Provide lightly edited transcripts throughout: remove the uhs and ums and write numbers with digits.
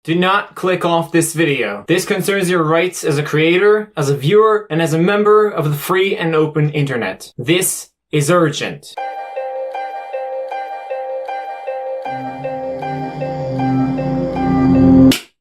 Do not click off this video. This concerns your rights as a creator, as a viewer, and as a member of the free and open internet. This is urgent.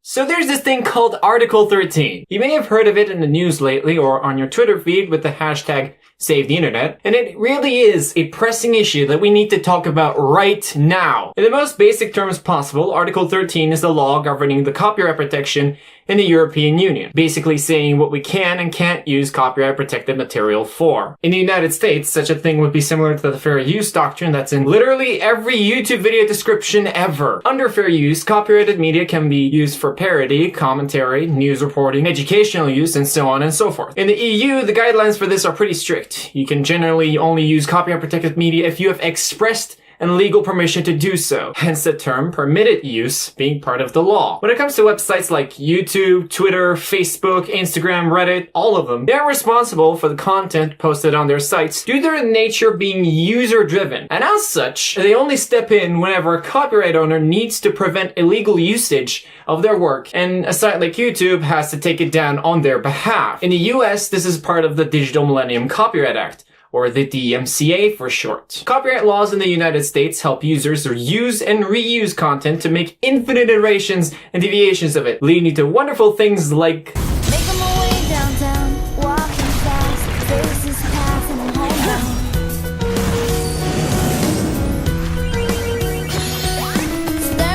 So there's this thing called Article 13. You may have heard of it in the news lately or on your Twitter feed with the hashtag Save the Internet, and it really is a pressing issue that we need to talk about right now. In the most basic terms possible, Article 13 is the law governing the copyright protection in the European Union, basically saying what we can and can't use copyright protected material for. In the United States, such a thing would be similar to the fair use doctrine that's in literally every YouTube video description ever. Under fair use, copyrighted media can be used for parody, commentary, news reporting, educational use, and so on and so forth. In the EU, the guidelines for this are pretty strict. You can generally only use copyright protected media if you have expressed and legal permission to do so, hence the term permitted use being part of the law. When it comes to websites like YouTube, Twitter, Facebook, Instagram, Reddit, all of them, they are responsible for the content posted on their sites due to their nature being user-driven. And as such, they only step in whenever a copyright owner needs to prevent illegal usage of their work, and a site like YouTube has to take it down on their behalf. In the US, this is part of the Digital Millennium Copyright Act, or the DMCA for short. Copyright laws in the United States help users use and reuse content to make infinite iterations and deviations of it, leading to wonderful things like Making my way downtown, walking fast, faces passing and homebound.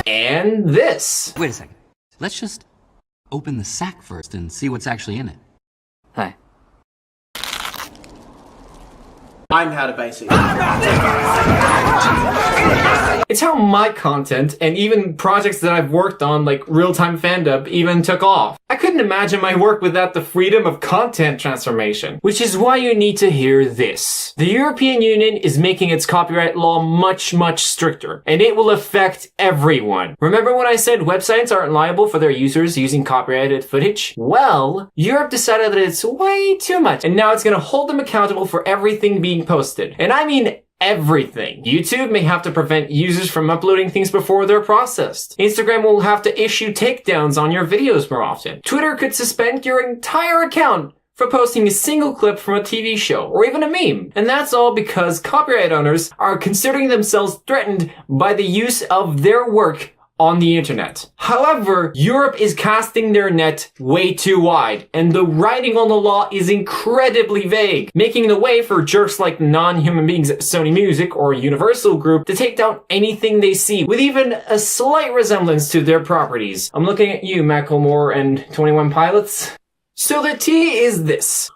and this. Wait a second. Let's just open the sack first and see what's actually in it. Hi. I'm how to basic. It's how my content and even projects that I've worked on like Real-Time Fandub even took off. I couldn't imagine my work without the freedom of content transformation, which is why you need to hear this. The European Union is making its copyright law much stricter, and it will affect everyone. Remember when I said websites aren't liable for their users using copyrighted footage? Well, Europe decided that it's way too much, and now it's gonna hold them accountable for everything being posted. And I mean everything. YouTube may have to prevent users from uploading things before they're processed. Instagram will have to issue takedowns on your videos more often. Twitter could suspend your entire account for posting a single clip from a TV show or even a meme. And that's all because copyright owners are considering themselves threatened by the use of their work on the internet. However, Europe is casting their net way too wide, and the writing on the law is incredibly vague, making the way for jerks like non-human beings at Sony Music or Universal Group to take down anything they see with even a slight resemblance to their properties. I'm looking at you, Macklemore and 21 Pilots. So the tea is this.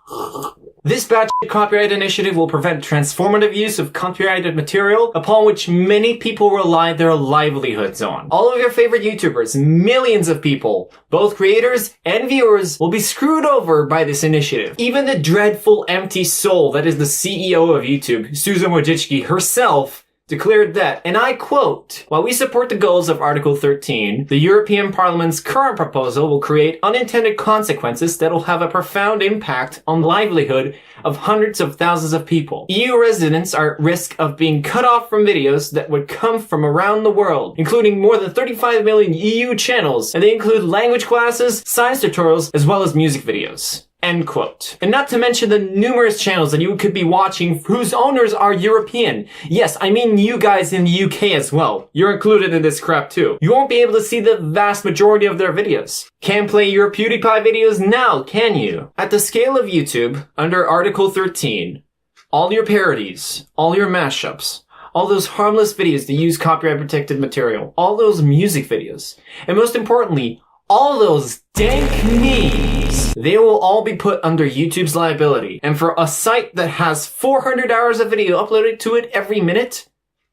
This batch copyright initiative will prevent transformative use of copyrighted material upon which many people rely their livelihoods on. All of your favorite YouTubers, millions of people, both creators and viewers, will be screwed over by this initiative. Even the dreadful empty soul that is the CEO of YouTube, Susan Wojcicki herself, declared that, and I quote, "While we support the goals of Article 13, the European Parliament's current proposal will create unintended consequences that will have a profound impact on the livelihood of hundreds of thousands of people. EU residents are at risk of being cut off from videos that would come from around the world, including more than 35 million EU channels, and they include language classes, science tutorials, as well as music videos." End quote. And not to mention the numerous channels that you could be watching whose owners are European. Yes, I mean you guys in the UK as well. You're included in this crap too. You won't be able to see the vast majority of their videos. Can't play your PewDiePie videos now, can you? At the scale of YouTube, under Article 13, all your parodies, all your mashups, all those harmless videos that use copyright protected material, all those music videos, and most importantly, all those dank memes, they will all be put under YouTube's liability. And for a site that has 400 hours of video uploaded to it every minute,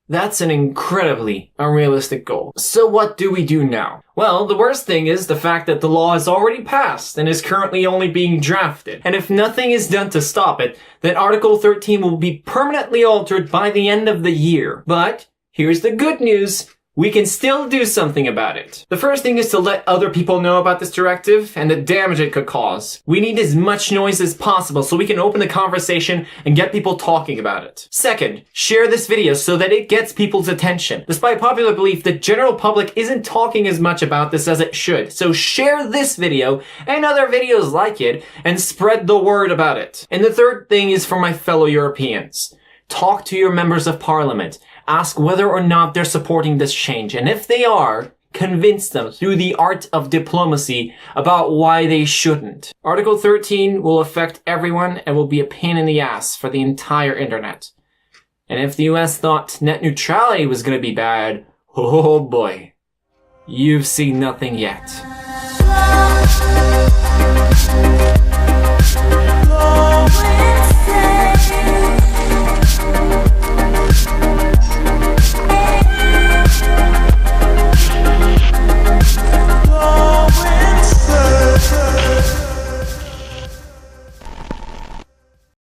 that's an incredibly unrealistic goal. So what do we do now? Well, the worst thing is the fact that the law is already passed and is currently only being drafted. And if nothing is done to stop it, then Article 13 will be permanently altered by the end of the year. But here's the good news. we can still do something about it. The first thing is to let other people know about this directive and the damage it could cause. We need as much noise as possible so we can open the conversation and get people talking about it. Second, share this video so that it gets people's attention. Despite popular belief, the general public isn't talking as much about this as it should. So share this video and other videos like it and spread the word about it. And the third thing is for my fellow Europeans. Talk to your members of parliament. Ask whether or not they're supporting this change. And if they are, convince them through the art of diplomacy about why they shouldn't. Article 13 will affect everyone and will be a pain in the ass for the entire internet. And if the US thought net neutrality was going to be bad, oh boy, you've seen nothing yet.